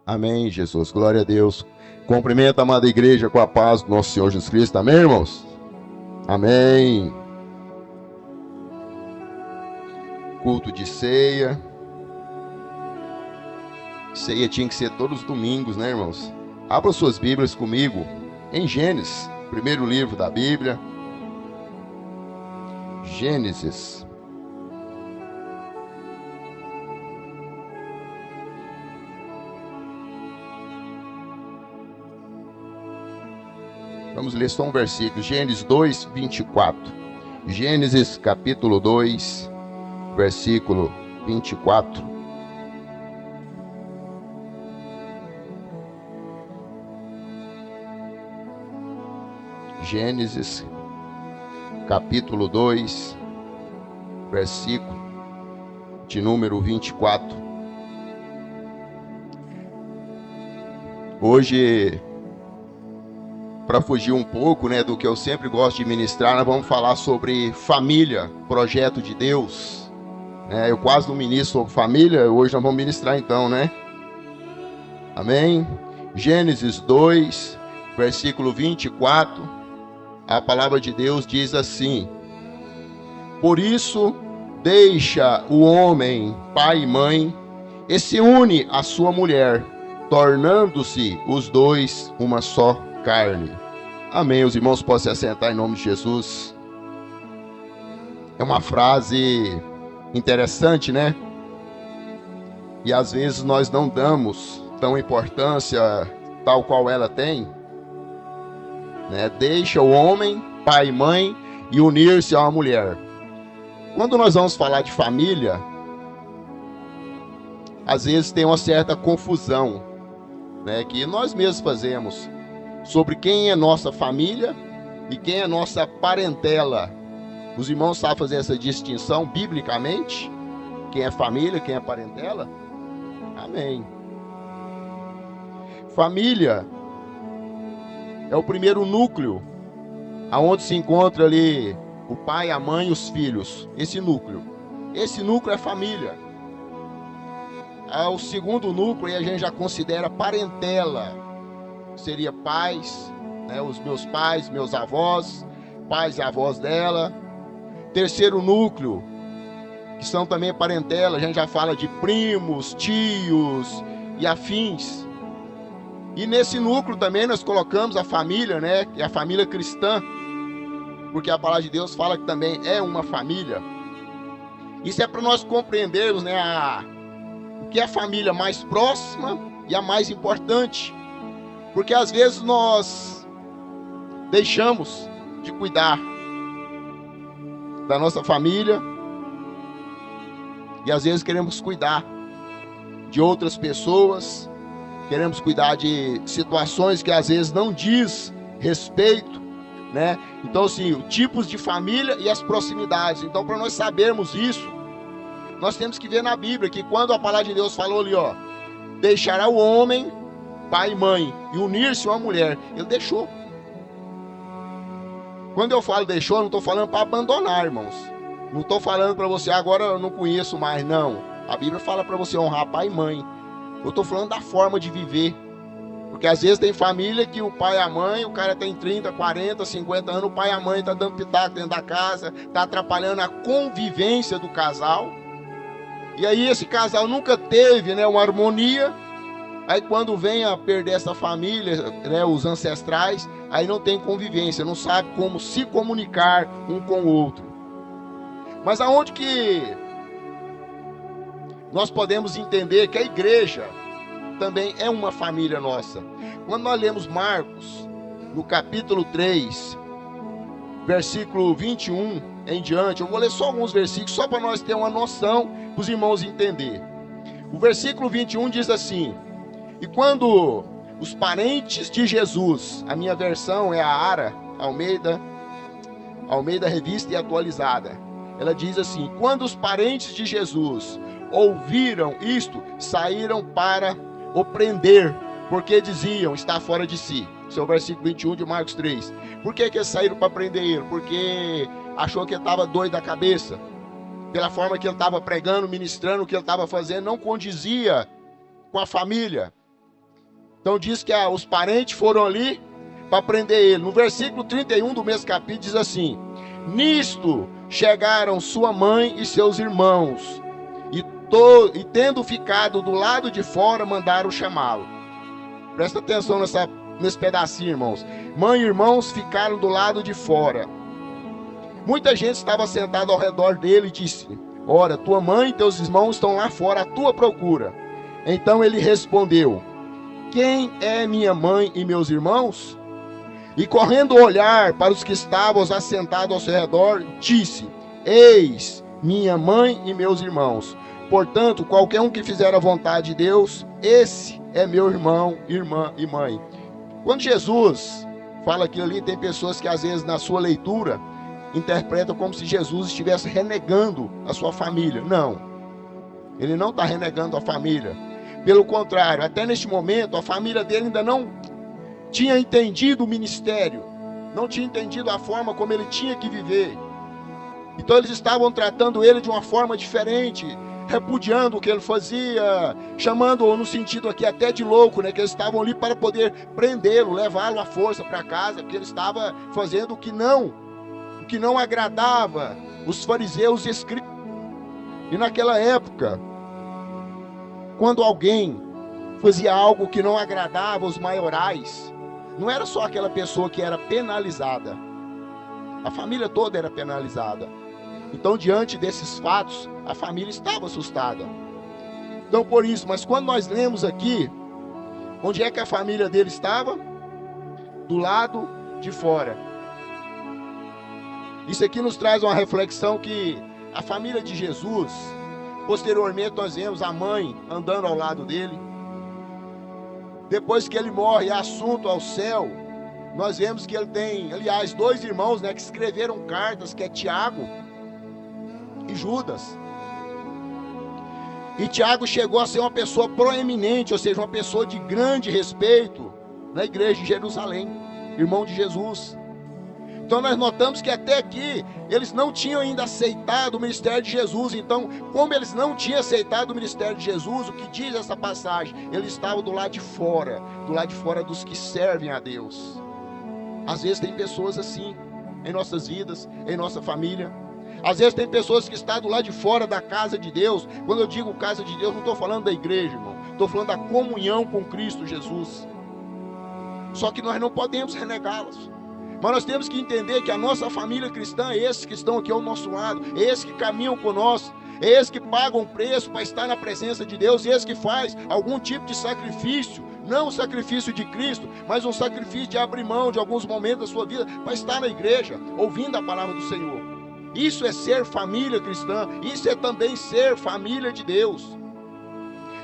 Amém, Jesus. Glória a Deus. Cumprimento a amada igreja com a paz do nosso Senhor Jesus Cristo. Amém, irmãos? Amém. Culto de ceia. Ceia tinha que ser todos os domingos, né, irmãos? Abra suas Bíblias comigo em Gênesis, primeiro livro da Bíblia. Gênesis. Vamos ler só um versículo. Gênesis 2, 24. Gênesis capítulo 2, versículo 24. Gênesis capítulo 2, versículo de número 24. Hoje, para fugir um pouco, né, do que eu sempre gosto de ministrar, nós vamos falar sobre família, projeto de Deus. Eu quase não ministro sobre família, hoje nós vamos ministrar então, né? Amém? Gênesis 2, versículo 24, a palavra de Deus diz assim: por isso, deixa o homem, pai e mãe, e se une à sua mulher, tornando-se os dois uma só carne. Amém. Os irmãos podem se assentar em nome de Jesus. É uma frase interessante, né? E às vezes nós não damos tão importância tal qual ela tem, né? Deixa o homem, pai e mãe, e unir-se a uma mulher. Quando nós vamos falar de família, às vezes tem uma certa confusão, né, que nós mesmos fazemos sobre quem é nossa família e quem é nossa parentela. Os irmãos sabem fazer essa distinção biblicamente? Quem é família, quem é parentela? Amém. Família é o primeiro núcleo, aonde se encontra ali o pai, a mãe e os filhos. Esse núcleo é família. O segundo núcleo, e a gente já considera parentela, seria pais, né, os meus pais, meus avós, pais e avós dela. Terceiro núcleo, que são também parentela, a gente já fala de primos, tios e afins. E nesse núcleo também nós colocamos a família, né, que é a família cristã, porque a palavra de Deus fala que também é uma família. Isso é para nós compreendermos, né, o que é a família mais próxima e a mais importante. Porque às vezes nós deixamos de cuidar da nossa família e às vezes queremos cuidar de outras pessoas, queremos cuidar de situações que às vezes não diz respeito, né? Então, assim, tipos de família e as proximidades. Então, para nós sabermos isso, nós temos que ver na Bíblia que quando a palavra de Deus falou ali, ó, deixará o homem, pai e mãe, e unir-se a uma mulher, ele deixou. Quando eu falo deixou, eu não estou falando para abandonar, irmãos. Não estou falando para você, agora eu não conheço mais, não. A Bíblia fala para você honrar pai e mãe. Eu estou falando da forma de viver. Porque às vezes tem família que o pai e a mãe, o cara tem 30, 40, 50 anos, o pai e a mãe está dando pitaco dentro da casa, está atrapalhando a convivência do casal. E aí esse casal nunca teve, né, uma harmonia. Aí quando vem a perder essa família, né, os ancestrais, aí não tem convivência, não sabe como se comunicar um com o outro. Mas aonde que nós podemos entender que a igreja também é uma família nossa? Quando nós lemos Marcos, no capítulo 3, versículo 21 em diante, eu vou ler só alguns versículos, só para nós ter uma noção, para os irmãos entenderem. O versículo 21 diz assim: e quando os parentes de Jesus, a minha versão é a ARA, Almeida Revista e Atualizada, ela diz assim: quando os parentes de Jesus ouviram isto, saíram para o prender, porque diziam, está fora de si. Esse é o versículo 21 de Marcos 3. Por que eles saíram para prender ele? Porque achou que ele estava doido da cabeça. Pela forma que ele estava pregando, ministrando, o que ele estava fazendo, não condizia com a família. Então diz que os parentes foram ali para prender ele. No versículo 31 do mesmo capítulo diz assim: nisto chegaram sua mãe e seus irmãos, e tendo ficado do lado de fora, mandaram chamá-lo. Presta atenção nesse pedacinho, irmãos. Mãe e irmãos ficaram do lado de fora. Muita gente estava sentada ao redor dele e disse: ora, tua mãe e teus irmãos estão lá fora à tua procura. Então ele respondeu: quem é minha mãe e meus irmãos? E correndo olhar para os que estavam assentados ao seu redor, disse: eis minha mãe e meus irmãos. Portanto, qualquer um que fizer a vontade de Deus, esse é meu irmão, irmã e mãe. Quando Jesus fala aquilo ali, tem pessoas que às vezes na sua leitura interpretam como se Jesus estivesse renegando a sua família. Não, ele não está renegando a família. Pelo contrário, até neste momento a família dele ainda não tinha entendido o ministério, não tinha entendido a forma como ele tinha que viver. Então eles estavam tratando ele de uma forma diferente, repudiando o que ele fazia, chamando-o no sentido aqui até de louco, né? Que eles estavam ali para poder prendê-lo, levá-lo à força para casa, porque ele estava fazendo o que não agradava os fariseus e escribas. E naquela época, quando alguém fazia algo que não agradava os maiorais, não era só aquela pessoa que era penalizada, a família toda era penalizada. Então, diante desses fatos, a família estava assustada. Então, por isso, mas quando nós lemos aqui, onde é que a família dele estava? Do lado de fora. Isso aqui nos traz uma reflexão que a família de Jesus, posteriormente nós vemos a mãe andando ao lado dele. Depois que ele morre, assunto ao céu, nós vemos que ele tem, aliás, dois irmãos, né, que escreveram cartas, que é Tiago e Judas. E Tiago chegou a ser uma pessoa proeminente, ou seja, uma pessoa de grande respeito na igreja de Jerusalém, irmão de Jesus. Então nós notamos que até aqui eles não tinham ainda aceitado o ministério de Jesus. Então, como eles não tinham aceitado o ministério de Jesus, o que diz essa passagem? Eles estavam do lado de fora dos que servem a Deus. Às vezes tem pessoas assim em nossas vidas, em nossa família. Às vezes tem pessoas que estão do lado de fora da casa de Deus. Quando eu digo casa de Deus, não estou falando da igreja, irmão. Estou falando da comunhão com Cristo Jesus. Só que nós não podemos renegá-las. Mas nós temos que entender que a nossa família cristã é esses que estão aqui ao nosso lado, é esses que caminham conosco, é esses que pagam o preço para estar na presença de Deus, é esses que faz algum tipo de sacrifício, não o sacrifício de Cristo, mas um sacrifício de abrir mão de alguns momentos da sua vida para estar na igreja, ouvindo a palavra do Senhor. Isso é ser família cristã, isso é também ser família de Deus.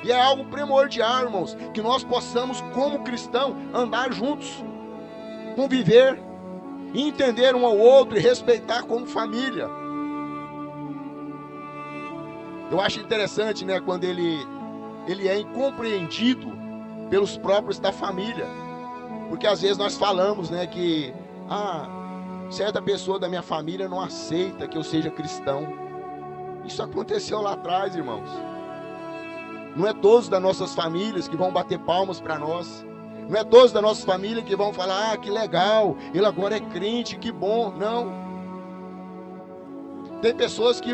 E é algo primordial, irmãos, que nós possamos, como cristão, andar juntos, conviver, entender um ao outro e respeitar como família. Eu acho interessante, né, quando ele é incompreendido pelos próprios da família, porque às vezes nós falamos, né, que certa pessoa da minha família não aceita que eu seja cristão. Isso aconteceu lá atrás, irmãos. Não é todos das nossas famílias que vão bater palmas para nós. Não é todos da nossa família que vão falar: que legal, ele agora é crente, que bom. Não. Tem pessoas que,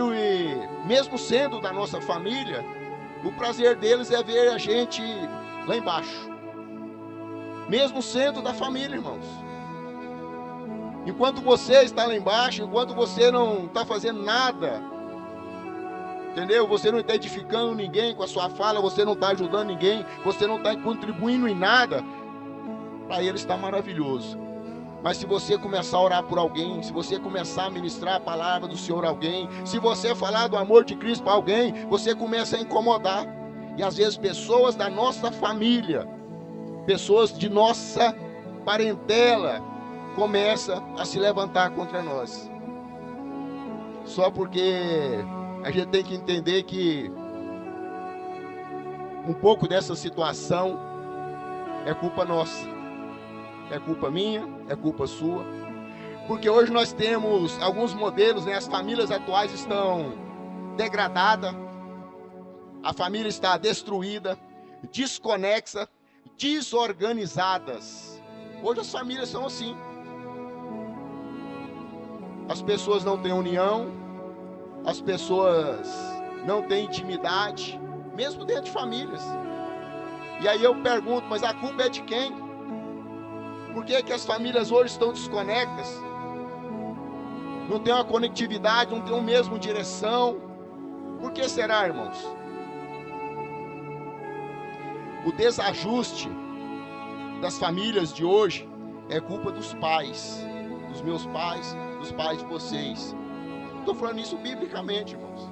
mesmo sendo da nossa família, o prazer deles é ver a gente lá embaixo. Mesmo sendo da família, irmãos. Enquanto você está lá embaixo, enquanto você não está fazendo nada, entendeu? Você não está edificando ninguém com a sua fala, você não está ajudando ninguém, você não está contribuindo em nada, para ele está maravilhoso. Mas se você começar a orar por alguém, se você começar a ministrar a palavra do Senhor a alguém, se você falar do amor de Cristo para alguém, você começa a incomodar. E às vezes pessoas da nossa família, pessoas de nossa parentela, começam a se levantar contra nós. Só porque a gente tem que entender que um pouco dessa situação é culpa nossa. É culpa minha, é culpa sua. Porque hoje nós temos alguns modelos, né? As famílias atuais estão degradadas. A família está destruída, desconexa, desorganizadas. Hoje as famílias são assim. As pessoas não têm união, as pessoas não têm intimidade, mesmo dentro de famílias. E aí eu pergunto, mas a culpa é de quem? Por que que as famílias hoje estão desconectadas? Não tem uma conectividade, não tem a mesma direção. Por que será, irmãos? O desajuste das famílias de hoje é culpa dos pais, dos meus pais, dos pais de vocês. Estou falando isso biblicamente, irmãos.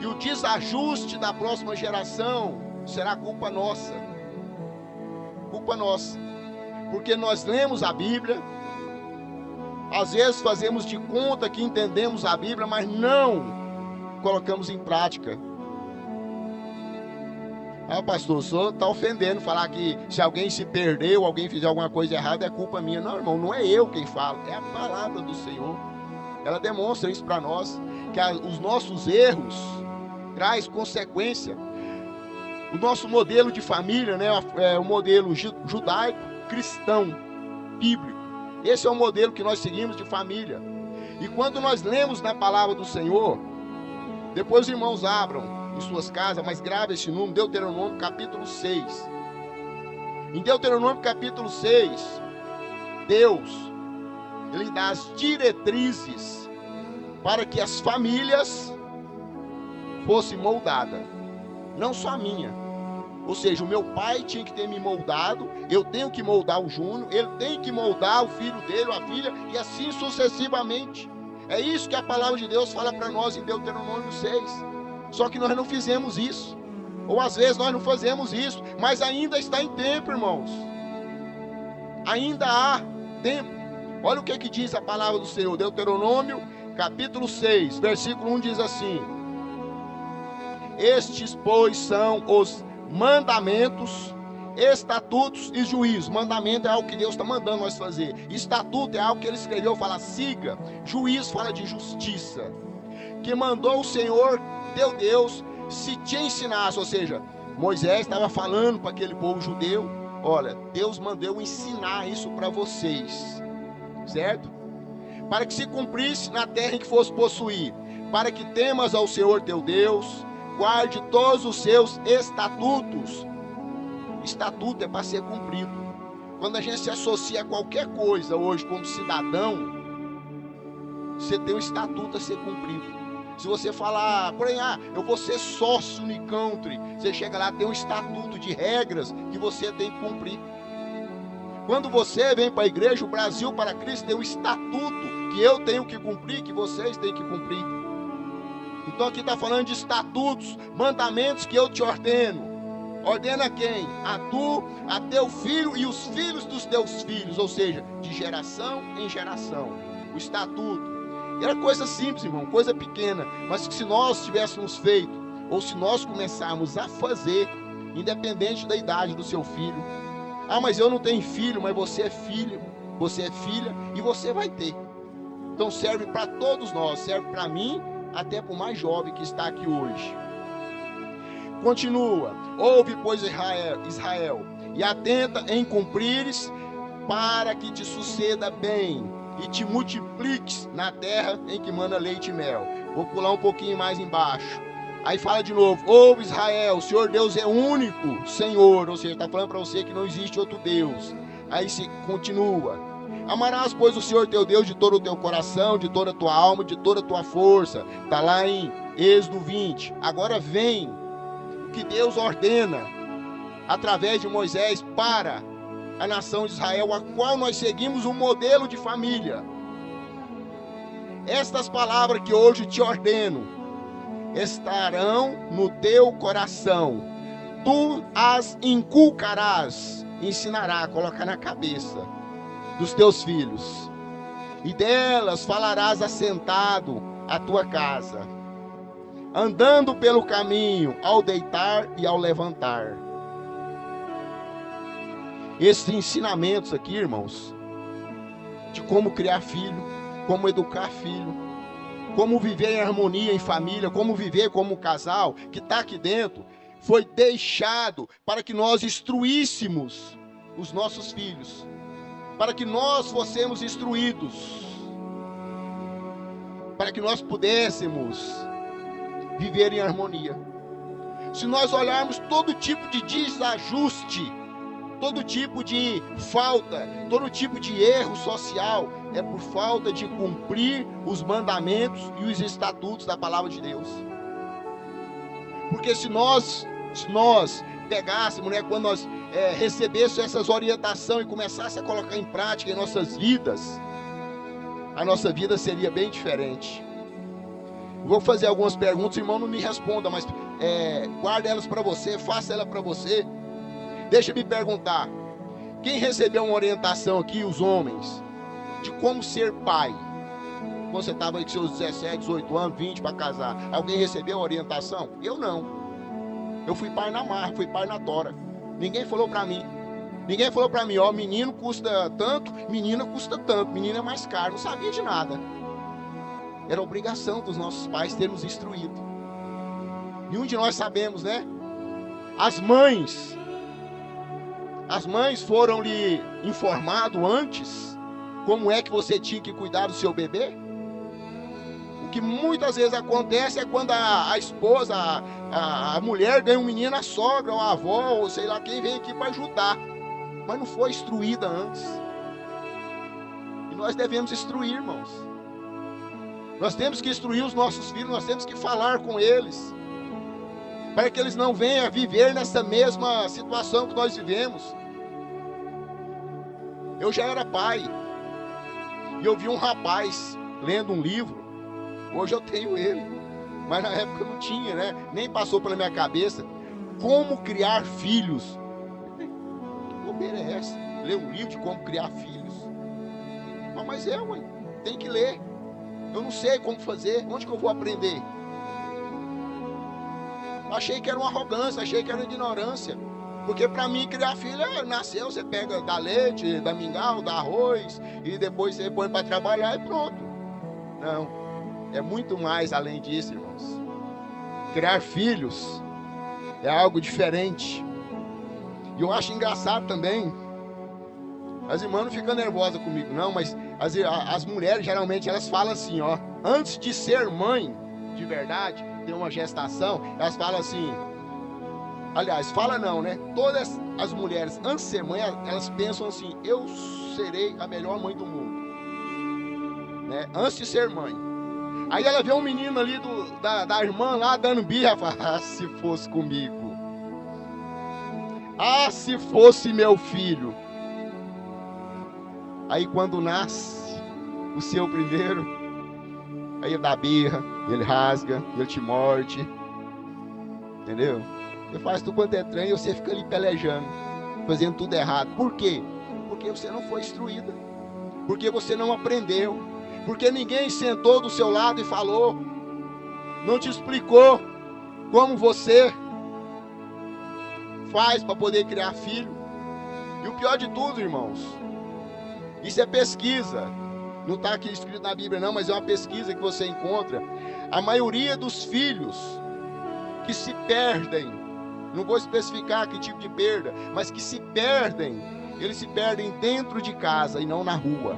E o desajuste da próxima geração será culpa nossa. Culpa nossa. Porque nós lemos a Bíblia, às vezes fazemos de conta que entendemos a Bíblia, mas não colocamos em prática. Ah, pastor, o senhor está ofendendo falar que se alguém se perdeu, alguém fizer alguma coisa errada, é culpa minha. Não, irmão, não é eu quem falo, é a palavra do Senhor. Ela demonstra isso para nós, que os nossos erros traz consequência. O nosso modelo de família, né, é o modelo judaico, cristão, bíblico. Esse é o modelo que nós seguimos de família. E quando nós lemos na palavra do Senhor, depois os irmãos abram em suas casas, mas grave esse número, Deuteronômio capítulo 6. Em Deuteronômio capítulo 6, Deus, Ele dá as diretrizes para que as famílias fossem moldadas, não só a minha. Ou seja, o meu pai tinha que ter me moldado, eu tenho que moldar o Júnior, ele tem que moldar o filho dele, a filha, e assim sucessivamente. É isso que a palavra de Deus fala para nós em Deuteronômio 6. Só que nós não fizemos isso. Ou às vezes nós não fazemos isso. Mas ainda está em tempo, irmãos. Ainda há tempo. Olha o que diz a palavra do Senhor. Deuteronômio capítulo 6, versículo 1 diz assim: Estes, pois, são os mandamentos, estatutos e juízos. Mandamento é algo que Deus está mandando nós fazer. Estatuto é algo que Ele escreveu, fala siga. Juízo fala de justiça. Que mandou o Senhor teu Deus se te ensinasse. Ou seja, Moisés estava falando para aquele povo judeu: olha, Deus mandou ensinar isso para vocês, certo? Para que se cumprisse na terra em que fosse possuir, para que temas ao Senhor teu Deus, guarde todos os seus estatutos. Estatuto é para ser cumprido. Quando a gente se associa a qualquer coisa hoje como cidadão, você tem um estatuto a ser cumprido. Se você falar, porém, eu vou ser sócio Unicountry, você chega lá, tem um estatuto de regras que você tem que cumprir. Quando você vem para a igreja, o Brasil para Cristo tem um estatuto que eu tenho que cumprir, que vocês têm que cumprir. Então aqui está falando de estatutos, mandamentos que eu te ordeno. Ordena quem? A tu, a teu filho e os filhos dos teus filhos, ou seja, de geração em geração. O estatuto. Era coisa simples, irmão, coisa pequena, mas que se nós tivéssemos feito, ou se nós começarmos a fazer, independente da idade do seu filho. Ah, mas eu não tenho filho, mas você é filho, você é filha e você vai ter. Então serve para todos nós, serve para mim, até para o mais jovem que está aqui hoje. Continua: ouve, pois, Israel, e atenta em cumprires, para que te suceda bem e te multipliques na terra em que manda leite e mel. Vou pular um pouquinho mais embaixo. Aí fala de novo: ouve, Israel, o Senhor Deus é único Senhor. Ou seja, está falando para você que não existe outro Deus. Aí se continua: amarás, pois, o Senhor teu Deus de todo o teu coração, de toda a tua alma, de toda a tua força. Está lá em Êxodo 20. Agora vem o que Deus ordena através de Moisés para a nação de Israel, a qual nós seguimos um modelo de família. Estas palavras que hoje te ordeno estarão no teu coração, tu as inculcarás, ensinará, colocar na cabeça dos teus filhos, e delas falarás assentado à tua casa, andando pelo caminho, ao deitar e ao levantar. Esses ensinamentos aqui, irmãos, de como criar filho, como educar filho, como viver em harmonia em família, como viver como casal, que está aqui dentro, foi deixado para que nós instruíssemos os nossos filhos, para que nós fossemos instruídos, para que nós pudéssemos viver em harmonia. Se nós olharmos todo tipo de desajuste, todo tipo de falta, todo tipo de erro social, é por falta de cumprir os mandamentos e os estatutos da palavra de Deus. Porque se nós pegássemos, né, quando nós recebêssemos essas orientações e começássemos a colocar em prática em nossas vidas, a nossa vida seria bem diferente. Vou fazer algumas perguntas, irmão, não me responda, mas guarda elas para você, faça ela para você. Deixa eu me perguntar, quem recebeu uma orientação aqui, os homens, de como ser pai? Quando você estava aí com seus 17, 18 anos, 20 para casar, alguém recebeu uma orientação? Eu não. Eu fui pai na marra, fui pai na tora. Ninguém falou para mim. Ninguém falou para mim, ó, menino custa tanto, menina custa tanto, menina é mais caro. Não sabia de nada. Era obrigação dos nossos pais ter nos instruído. Nenhum de nós sabemos, né? As mães foram lhe informado antes como é que você tinha que cuidar do seu bebê? O que muitas vezes acontece é quando a esposa, a mulher ganha um menino, a sogra, ou a avó, ou sei lá quem vem aqui para ajudar, mas não foi instruída antes. E nós devemos instruir, irmãos. Nós temos que instruir os nossos filhos, nós temos que falar com eles, para que eles não venham a viver nessa mesma situação que nós vivemos. Eu já era pai, e eu vi um rapaz lendo um livro. Hoje eu tenho ele, mas na época eu não tinha, né? Nem passou pela minha cabeça como criar filhos. Que bobeira é essa? Ler um livro de como criar filhos? Mas mãe, tem que ler. Eu não sei como fazer, onde que eu vou aprender? Achei que era uma arrogância, achei que era uma ignorância. Porque para mim criar filho, nasceu, você pega da leite, da mingau, da arroz, e depois você põe para trabalhar e pronto. Não, é muito mais além disso, irmãos. Criar filhos é algo diferente. E eu acho engraçado também, as irmãs não ficam nervosas comigo não, mas as mulheres geralmente elas falam assim, ó, antes de ser mãe de verdade, ter uma gestação, elas falam assim, aliás, fala não, né? Todas as mulheres, antes de ser mãe, elas pensam assim, eu serei a melhor mãe do mundo, né? Antes de ser mãe. Aí ela vê um menino ali da irmã lá dando birra, fala, se fosse comigo. Se fosse meu filho. Aí quando nasce o seu primeiro, aí ele dá birra, ele rasga, ele te morde. Entendeu? Você faz tudo quanto é trem e você fica ali pelejando, fazendo tudo errado. Por quê? Porque você não foi instruída. Porque você não aprendeu. Porque ninguém sentou do seu lado e falou. Não te explicou como você faz para poder criar filho. E o pior de tudo, irmãos, isso é pesquisa. Não está aqui escrito na Bíblia não, mas é uma pesquisa que você encontra. A maioria dos filhos que se perdem, não vou especificar que tipo de perda, mas que se perdem, eles se perdem dentro de casa e não na rua.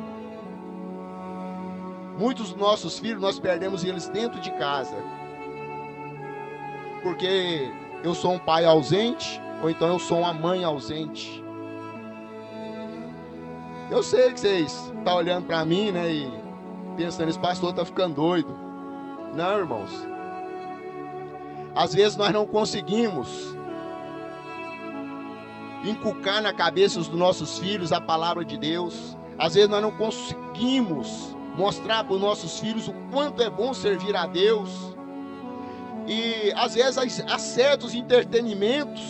Muitos dos nossos filhos nós perdemos eles dentro de casa, porque eu sou um pai ausente, ou então eu sou uma mãe ausente. Eu sei que vocês estão olhando para mim, né, e pensando, esse pastor está ficando doido. Não, irmãos. Às vezes nós não conseguimos inculcar na cabeça dos nossos filhos a palavra de Deus. Às vezes nós não conseguimos mostrar para os nossos filhos o quanto é bom servir a Deus. E às vezes há certos entretenimentos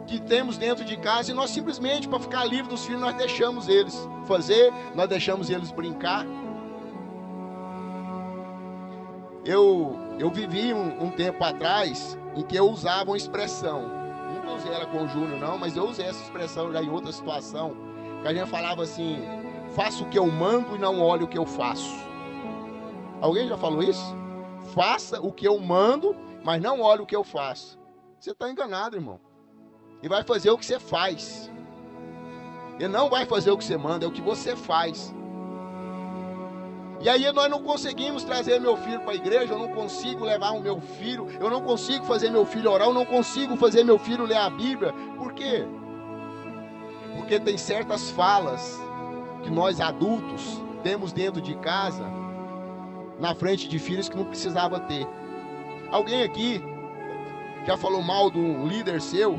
que temos dentro de casa e nós simplesmente, para ficar livre dos filhos, nós deixamos eles fazer, nós deixamos eles brincar. Eu vivi um tempo atrás em que eu usava uma expressão, nunca usei ela com o Júnior não, mas eu usei essa expressão já em outra situação, que a gente falava assim, faça o que eu mando e não olhe o que eu faço. Alguém já falou isso? Faça o que eu mando mas não olha o que eu faço. Você está enganado, irmão. Ele vai fazer o que você faz. Ele não vai fazer o que você manda, é o que você faz. E aí nós não conseguimos trazer meu filho para a igreja, eu não consigo levar o meu filho, eu não consigo fazer meu filho orar, eu não consigo fazer meu filho ler a Bíblia. Por quê? Porque tem certas falas que nós adultos temos dentro de casa, na frente de filhos que não precisava ter. Alguém aqui já falou mal de um líder seu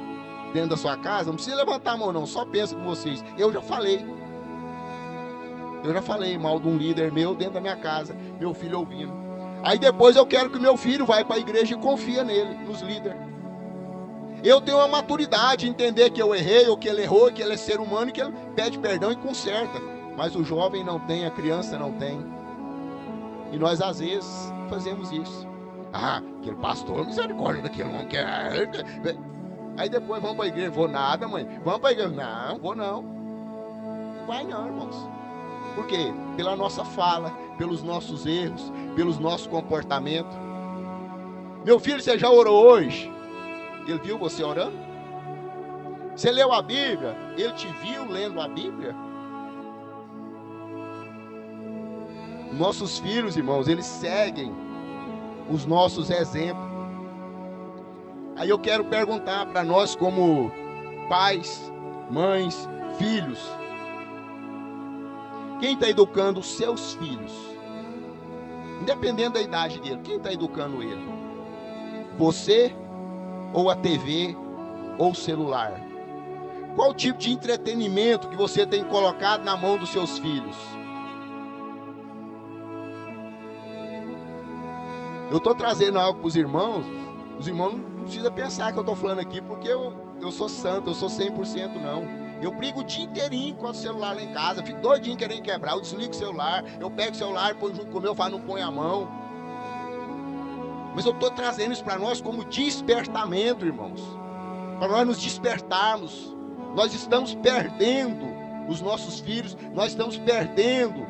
dentro da sua casa? Não precisa levantar a mão não, só pensa com vocês. Eu já falei mal de um líder meu dentro da minha casa, meu filho ouvindo. Aí depois eu quero que o meu filho vá para a igreja e confia nele, nos líderes. Eu tenho uma maturidade de entender que eu errei, ou que ele errou, que ele é ser humano e que ele pede perdão e conserta. Mas o jovem não tem, a criança não tem. E nós às vezes fazemos isso. Ah, aquele pastor, misericórdia daquele não quer. Aí depois vamos para a igreja. Vou nada, mãe. Vamos para a igreja. Não, vou não. Não vai não, irmãos. Por quê? Pela nossa fala, pelos nossos erros, pelos nossos comportamentos. Meu filho, você já orou hoje? Ele viu você orando? Você leu a Bíblia? Ele te viu lendo a Bíblia? Nossos filhos, irmãos, eles seguem os nossos exemplos. Aí eu quero perguntar para nós como pais, mães, filhos. Quem está educando os seus filhos? Independente da idade dele, quem está educando ele? Você ou a TV ou o celular? Qual tipo de entretenimento que você tem colocado na mão dos seus filhos? Eu estou trazendo algo para os irmãos não precisam pensar que eu estou falando aqui porque eu sou santo, eu sou 100% não. Eu brigo o dia inteirinho com o celular lá em casa, fico doidinho querendo quebrar, eu desligo o celular, eu pego o celular, põe junto com o meu, falo, não põe a mão. Mas eu estou trazendo isso para nós como despertamento, irmãos. Para nós nos despertarmos. Nós estamos perdendo os nossos filhos, nós estamos perdendo,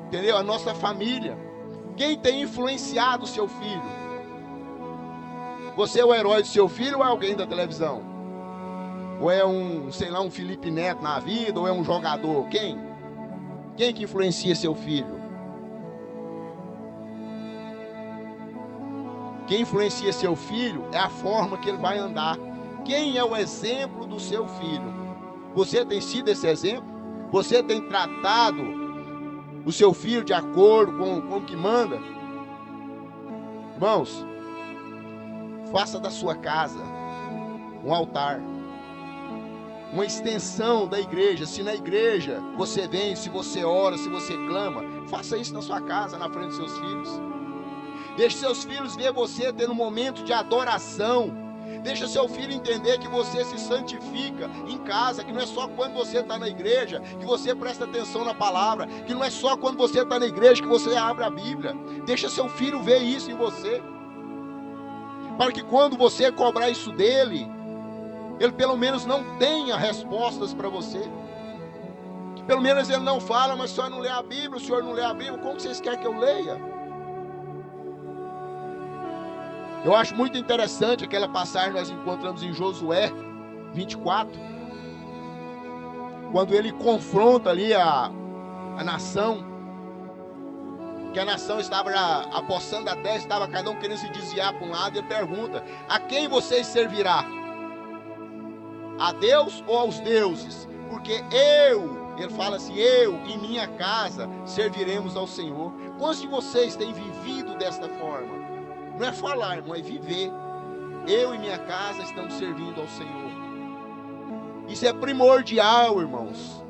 entendeu? A nossa família. Quem tem influenciado o seu filho? Você é o herói do seu filho ou é alguém da televisão? Ou é um Felipe Neto na vida, ou é um jogador? Quem? Quem que influencia seu filho? Quem influencia seu filho é a forma que ele vai andar. Quem é o exemplo do seu filho? Você tem sido esse exemplo? Você tem tratado o seu filho de acordo com o que manda? Irmãos, faça da sua casa um altar, uma extensão da igreja. Se na igreja você vem, se você ora, se você clama, faça isso na sua casa, na frente dos seus filhos. Deixe seus filhos ver você tendo um momento de adoração. Deixa seu filho entender que você se santifica em casa, que não é só quando você está na igreja que você presta atenção na palavra, que não é só quando você está na igreja que você abre a Bíblia. Deixa seu filho ver isso em você, para que quando você cobrar isso dele, ele pelo menos não tenha respostas para você. Que pelo menos ele não fala, mas o senhor não lê a Bíblia, o senhor não lê a Bíblia, como vocês querem que eu leia? Eu acho muito interessante aquela passagem que nós encontramos em Josué 24, quando ele confronta ali a nação, que a nação estava apossando a terra, estava cada um querendo se desviar para um lado, e ele pergunta: a quem vocês servirá? A Deus ou aos deuses? Porque ele fala assim, eu e minha casa serviremos ao Senhor. Quantos de vocês têm vivido desta forma? Não é falar, irmão, é viver. Eu e minha casa estamos servindo ao Senhor. Isso é primordial, irmãos.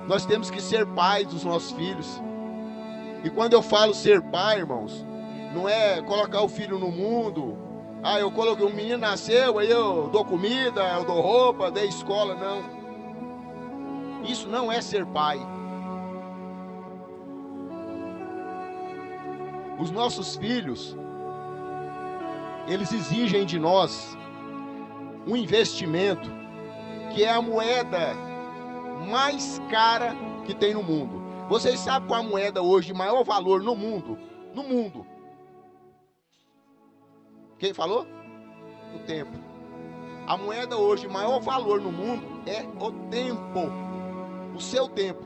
Nós temos que ser pais dos nossos filhos. E quando eu falo ser pai, irmãos, não é colocar o filho no mundo. Ah, eu coloquei, um menino nasceu, aí eu dou comida, eu dou roupa, dei escola. Não. Isso não é ser pai. Os nossos filhos, eles exigem de nós um investimento que é a moeda mais cara que tem no mundo. Vocês sabem qual a moeda hoje de maior valor no mundo? No mundo. Quem falou? O tempo. A moeda hoje de maior valor no mundo é o tempo. O seu tempo.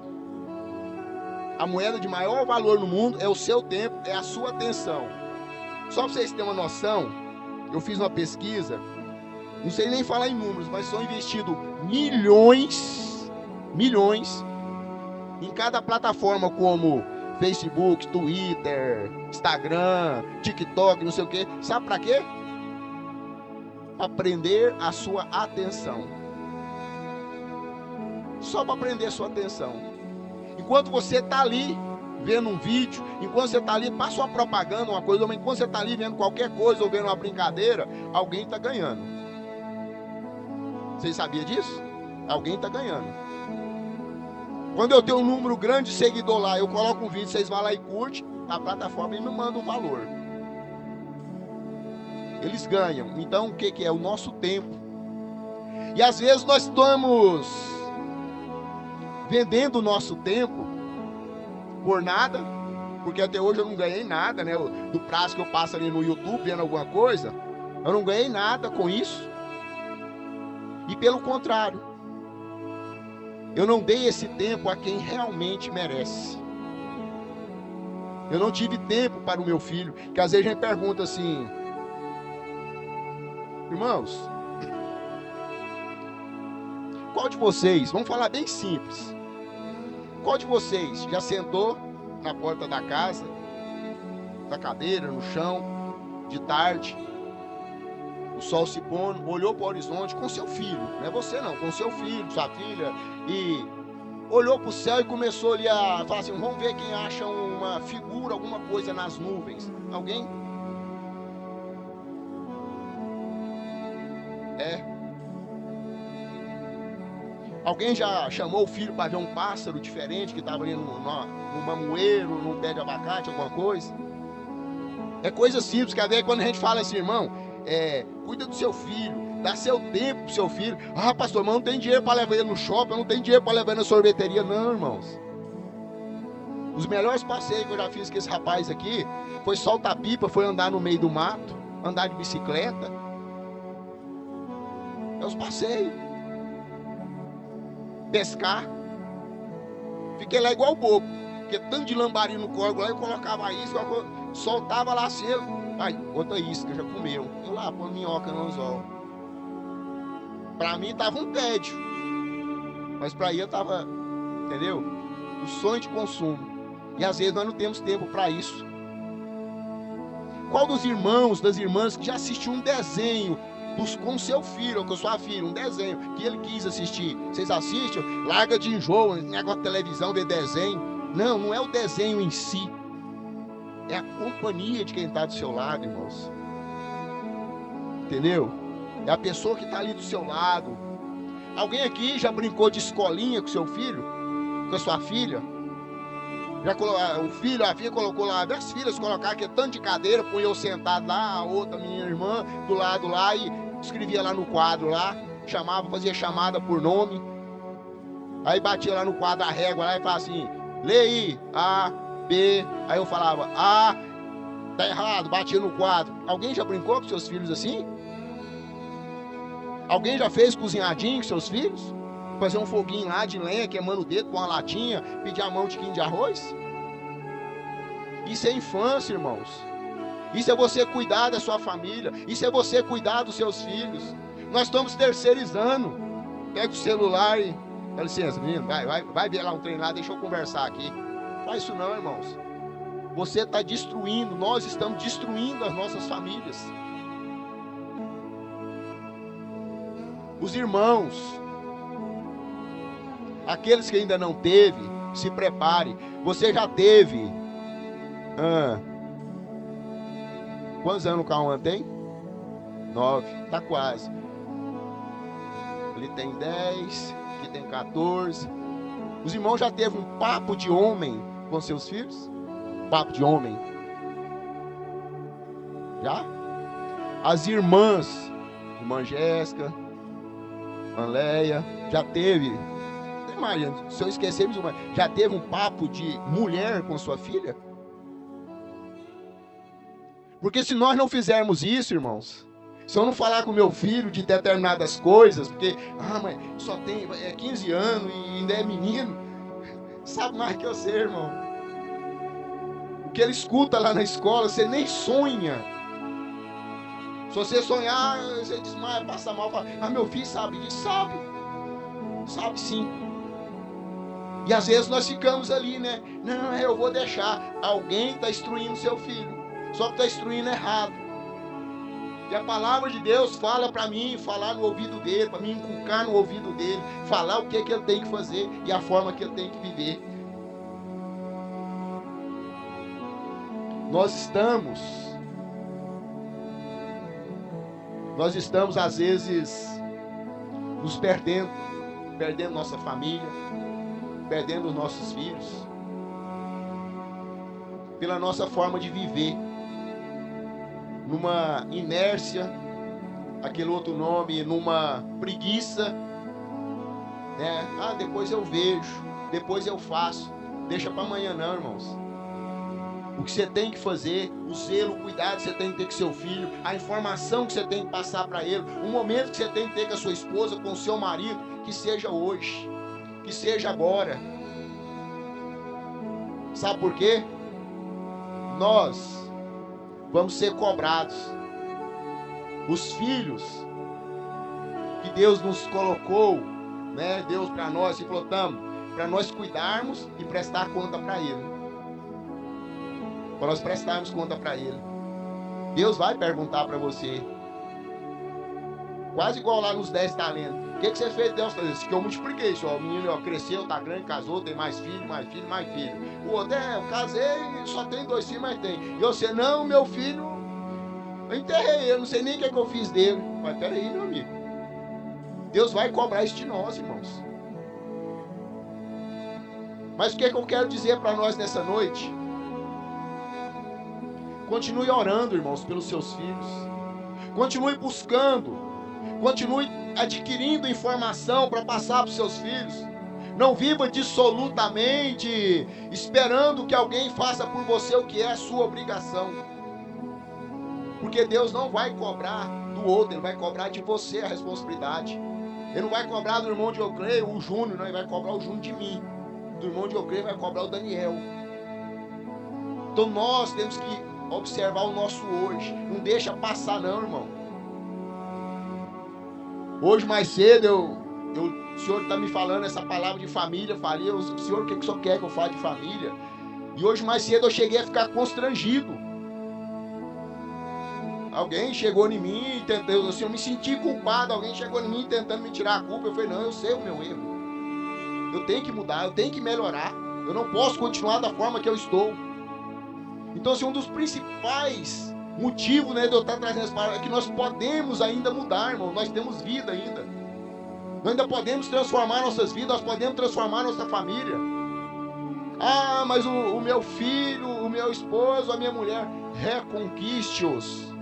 A moeda de maior valor no mundo é o seu tempo, é a sua atenção. Só para vocês terem uma noção, eu fiz uma pesquisa, não sei nem falar em números, mas são investidos milhões em cada plataforma como Facebook, Twitter, Instagram, TikTok, não sei o que. Sabe para quê? Para prender a sua atenção. Só para prender a sua atenção. Enquanto você está ali vendo um vídeo, enquanto você está ali, passa uma propaganda, uma coisa, mas enquanto você está ali vendo qualquer coisa ou vendo uma brincadeira, alguém está ganhando. Vocês sabiam disso? Alguém está ganhando. Quando eu tenho um número grande de seguidor lá, eu coloco um vídeo, vocês vão lá e curtem, a plataforma me manda um valor. Eles ganham. Então, o que é? O nosso tempo. E às vezes nós estamos vendendo o nosso tempo por nada, porque até hoje eu não ganhei nada, né? Do prazo que eu passo ali no YouTube vendo alguma coisa, eu não ganhei nada com isso. E pelo contrário, eu não dei esse tempo a quem realmente merece. Eu não tive tempo para o meu filho, que às vezes a gente pergunta assim, irmãos, qual de vocês, vamos falar bem simples, qual de vocês já sentou na porta da casa, na cadeira, no chão, de tarde, o sol se pondo, olhou para o horizonte com seu filho, não é você não, com seu filho, sua filha, e olhou para o céu e começou ali a falar assim, vamos ver quem acha uma figura, alguma coisa nas nuvens. Alguém? Alguém já chamou o filho para ver um pássaro diferente que estava ali no mamoeiro, num pé de abacate, alguma coisa? É coisa simples, que às vezes quando a gente fala assim, irmão, cuida do seu filho, dá seu tempo pro seu filho. Ah, pastor, mas não tem dinheiro para levar ele no shopping, eu não tenho dinheiro para levar ele na sorveteria. Não, irmãos. Os melhores passeios que eu já fiz com esse rapaz aqui foi soltar pipa, foi andar no meio do mato, andar de bicicleta. É os passeios. Pescar. Fiquei lá igual bobo, porque tanto de lambari no corgo lá, eu colocava a isca, soltava lá cedo. Ai, outra isca, já comeu. Eu lá, pôr minhoca no anzol. Pra mim tava um tédio, mas pra ele tava, entendeu? O sonho de consumo. E às vezes nós não temos tempo para isso. Qual dos irmãos, das irmãs que já assistiu um desenho com seu filho ou com sua filha, um desenho que ele quis assistir? Vocês assistem? Larga de enjoo, negócio de televisão, ver desenho. Não, não é o desenho em si. É a companhia de quem está do seu lado, irmãos. Entendeu? É a pessoa que está ali do seu lado. Alguém aqui já brincou de escolinha com seu filho? Com a sua filha? O filho, a filha colocou lá, as filhas colocaram aquele tanto de cadeira, põe eu sentado lá, a outra minha irmã do lado lá e escrevia lá no quadro lá, chamava, fazia chamada por nome. Aí batia lá no quadro a régua lá e falava assim, lê aí, A, B. Aí eu falava, A, tá errado, batia no quadro. Alguém já brincou com seus filhos assim? Alguém já fez cozinhadinho com seus filhos? Fazer um foguinho lá de lenha, queimando o dedo com uma latinha, pedir a mão de tiquinho de arroz? Isso é infância, irmãos. Isso é você cuidar da sua família. Isso é você cuidar dos seus filhos. Nós estamos terceirizando. Pega o celular e... Dá licença, menino, vai ver lá um trem lá, deixa eu conversar aqui. Não faz isso não, irmãos. Você está destruindo, nós estamos destruindo as nossas famílias. Os irmãos, aqueles que ainda não teve, se prepare. Você já teve. Quantos anos o Cauã tem? 9, tá quase. Ele tem 10, aqui tem 14. Os irmãos já teve um papo de homem com seus filhos? Papo de homem? Já? As irmãs, irmã Jéssica, irmã Leia, já teve Maria, se eu esquecer, já teve um papo de mulher com sua filha? Porque se nós não fizermos isso, irmãos, se eu não falar com meu filho de determinadas coisas, porque, mãe, só tem 15 anos e ainda é menino, sabe mais que eu sei, irmão. O que ele escuta lá na escola, você nem sonha. Se você sonhar, você desmaia, passa mal, fala, meu filho sabe disso? Sabe sim. E às vezes nós ficamos ali, né? Não, eu vou deixar. Alguém está instruindo seu filho, só que está instruindo errado. E a palavra de Deus fala para mim, falar no ouvido dele, para mim inculcar no ouvido dele, falar o que ele tem que fazer e a forma que ele tem que viver. Nós estamos às vezes nos perdendo nossa família, perdendo os nossos filhos, pela nossa forma de viver, numa inércia, aquele outro nome, numa preguiça, né? Depois eu vejo, depois eu faço, deixa para amanhã não, irmãos. O que você tem que fazer, o zelo, o cuidado que você tem que ter com seu filho, a informação que você tem que passar para ele, o momento que você tem que ter com a sua esposa, com o seu marido, que seja hoje, que seja agora. Sabe por quê? Nós vamos ser cobrados. Os filhos que Deus nos colocou, né? Deus para nós, e plotamos, para nós cuidarmos e prestar conta para Ele. Para nós prestarmos conta para Ele. Deus vai perguntar para você. Quase igual lá nos 10 talentos. O que você fez? Deus fez isso. Que eu multipliquei só. O menino cresceu, tá grande, casou, tem mais filho. O outro, eu casei, só tem 2 filhos, mas tem. E você, não, meu filho, eu enterrei ele, não sei nem o que eu fiz dele. Mas peraí, meu amigo. Deus vai cobrar isso de nós, irmãos. Mas o que eu quero dizer para nós nessa noite? Continue orando, irmãos, pelos seus filhos. Continue buscando. Continue adquirindo informação para passar para os seus filhos. Não viva dissolutamente esperando que alguém faça por você o que é a sua obrigação. Porque Deus não vai cobrar do outro, Ele vai cobrar de você a responsabilidade. Ele não vai cobrar do irmão de Oclei, o Júnior, não, Ele vai cobrar o Júnior de mim. Do irmão de Oclei vai cobrar o Daniel. Então nós temos que observar o nosso hoje. Não deixa passar não, irmão. Hoje mais cedo o senhor está me falando essa palavra de família. Falei, o senhor, o que o senhor quer que eu fale de família? E hoje mais cedo eu cheguei a ficar constrangido. Alguém chegou em mim, assim, eu me senti culpado. Alguém chegou em mim tentando me tirar a culpa. Eu falei, não, eu sei o meu erro. Eu tenho que mudar, eu tenho que melhorar. Eu não posso continuar da forma que eu estou. Então, assim, um dos principais motivos, né, de eu estar trazendo essa palavra é que nós podemos ainda mudar, irmão. Nós temos vida ainda. Nós ainda podemos transformar nossas vidas, nós podemos transformar nossa família. Mas o meu filho, o meu esposo, a minha mulher, reconquiste-os.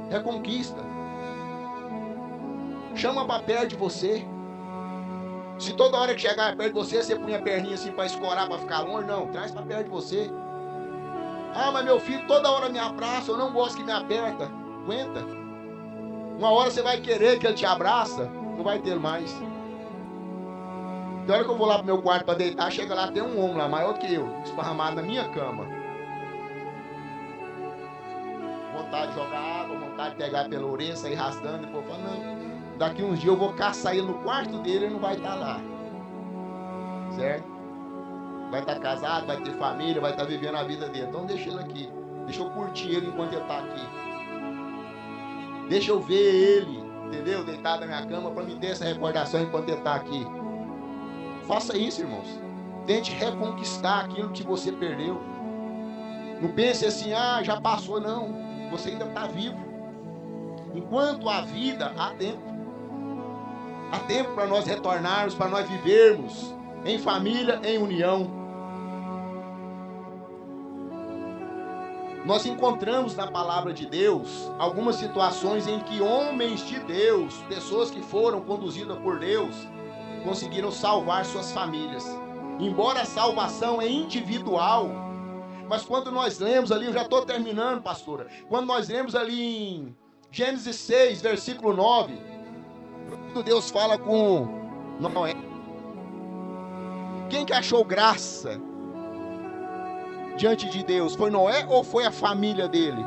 Reconquista. Chama para perto de você. Se toda hora que chegar perto de você, você põe a perninha assim para escorar, para ficar longe, não, traz para perto de você. Mas meu filho toda hora me abraça, eu não gosto que me aperta. Aguenta. Uma hora você vai querer que ele te abraça, não vai ter mais. Tem hora que eu vou lá pro meu quarto para deitar, chega lá, tem um homem lá, maior que eu, esparramado na minha cama. Vontade de jogar água, vontade de pegar pela orelha, sair arrastando, depois eu falo, não, daqui uns dias eu vou caçar ele no quarto dele, ele não vai estar lá. Certo? Vai estar casado, vai ter família, vai estar vivendo a vida dele. Então deixa ele aqui. Deixa eu curtir ele enquanto ele está aqui. Deixa eu ver ele, entendeu? Deitado na minha cama para me ter essa recordação enquanto ele está aqui. Faça isso, irmãos. Tente reconquistar aquilo que você perdeu. Não pense assim, já passou, não. Você ainda está vivo. Enquanto há vida, há tempo. Há tempo para nós retornarmos, para nós vivermos em família, em união. Nós encontramos na palavra de Deus algumas situações em que homens de Deus, pessoas que foram conduzidas por Deus, conseguiram salvar suas famílias. Embora a salvação é individual, mas quando nós lemos ali, eu já estou terminando, pastora, quando nós lemos ali em Gênesis 6, versículo 9, quando Deus fala com Noé, quem que achou graça diante de Deus? Foi Noé ou foi a família dele?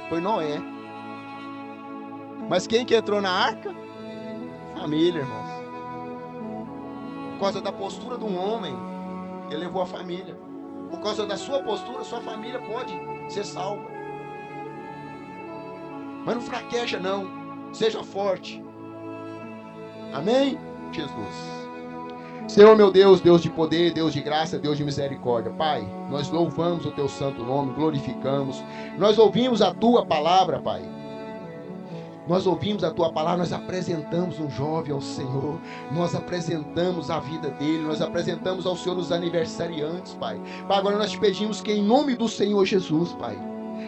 Foi Noé. Mas quem que entrou na arca? Família, irmãos. Por causa da postura de um homem, ele levou a família. Por causa da sua postura, sua família pode ser salva. Mas não fraqueja não, seja forte. Amém? Jesus. Senhor meu Deus, Deus de poder, Deus de graça, Deus de misericórdia. Pai, nós louvamos o teu santo nome, glorificamos. Nós ouvimos a tua palavra, Pai. Nós ouvimos a tua palavra, nós apresentamos um jovem ao Senhor, nós apresentamos a vida dele, nós apresentamos ao Senhor os aniversariantes, Pai. Pai, agora nós te pedimos que em nome do Senhor Jesus, Pai,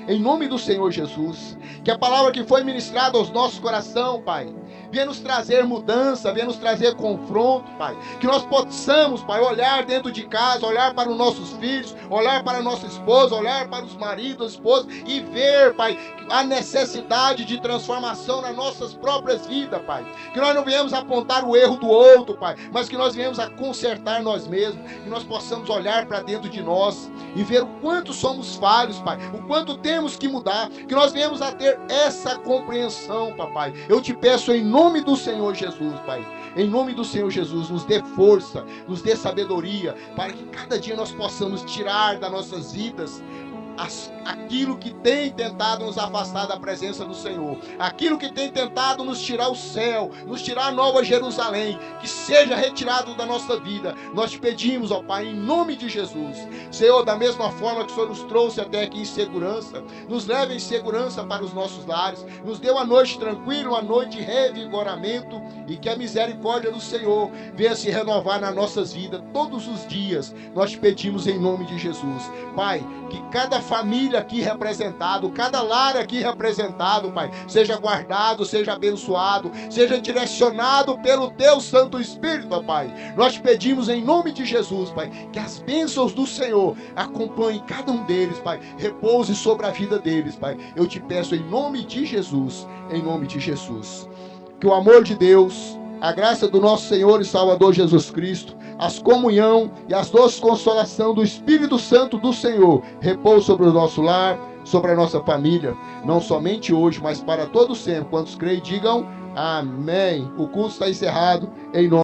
em nome do Senhor Jesus, que a palavra que foi ministrada aos nossos corações, Pai, venha nos trazer mudança, venha nos trazer confronto, Pai. Que nós possamos, Pai, olhar dentro de casa, olhar para os nossos filhos, olhar para a nossa esposa, olhar para os maridos, esposas e ver, Pai, a necessidade de transformação nas nossas próprias vidas, Pai. Que nós não venhamos apontar o erro do outro, Pai, mas que nós venhamos a consertar nós mesmos, que nós possamos olhar para dentro de nós e ver o quanto somos falhos, Pai, o quanto temos que mudar, que nós venhamos a ter essa compreensão, Papai. Eu te peço em nome do Senhor Jesus, Pai, em nome do Senhor Jesus, nos dê força, nos dê sabedoria, para que cada dia nós possamos tirar das nossas vidas aquilo que tem tentado nos afastar da presença do Senhor, aquilo que tem tentado nos tirar o céu, nos tirar a nova Jerusalém, que seja retirado da nossa vida. Nós te pedimos, ó Pai, em nome de Jesus. Senhor, da mesma forma que o Senhor nos trouxe até aqui em segurança, nos leve em segurança para os nossos lares, nos dê uma noite tranquila, uma noite de revigoramento, e que a misericórdia do Senhor venha se renovar nas nossas vidas todos os dias. Nós te pedimos em nome de Jesus, Pai, que cada família aqui representado, cada lar aqui representado, Pai, seja guardado, seja abençoado, seja direcionado pelo teu Santo Espírito, ó Pai. Nós te pedimos em nome de Jesus, Pai, que as bênçãos do Senhor acompanhem cada um deles, Pai, repouse sobre a vida deles, Pai. Eu te peço em nome de Jesus, em nome de Jesus. Que o amor de Deus, a graça do nosso Senhor e Salvador Jesus Cristo, as comunhão e as doces consolação do Espírito Santo do Senhor repouse sobre o nosso lar, sobre a nossa família, não somente hoje, mas para todo sempre. Quantos creem, digam amém. O culto está encerrado em nome